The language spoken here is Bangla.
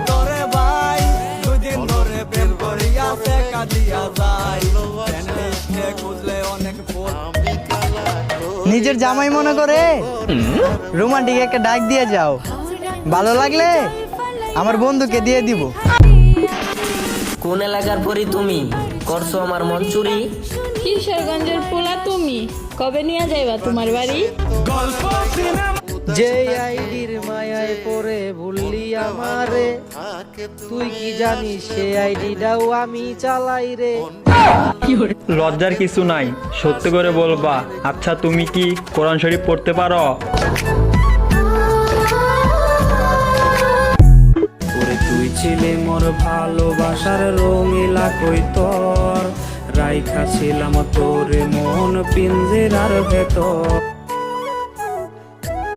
তোরে ভাই দুদিন ধরে প্রেম করিয়া শেখা দিয়া যায় খুঁজলে অনেক ফুল নিজের জামাই মনে করে রোমান্টিক একটা ডাক দিয়ে যাও, ভালো লাগলে আমার বন্ধুকে দিয়ে দিব। কোন এলাকার পরি তুমি করছো আমার মন চুরি? কিশোরগঞ্জের পোলা তুমি, কবে নিয়ে যাইবা তোমার বাড়ি? যে আইডির মায়ায় পড়ে ভুললি আমারে, তুই কি জানিস সে আইডিটাও আমি চালাই রে। লজ্জার কিছু নাই, সত্যি করে বলবা। আচ্ছা তুমি কি কোরআন শরীফ পড়তে পারো? তুই ছিলে মোর ভালোবাসার রঙিলা কই তোর, রাইখা ছিলাম তোরে মন পিঞ্জেরার ভেতর।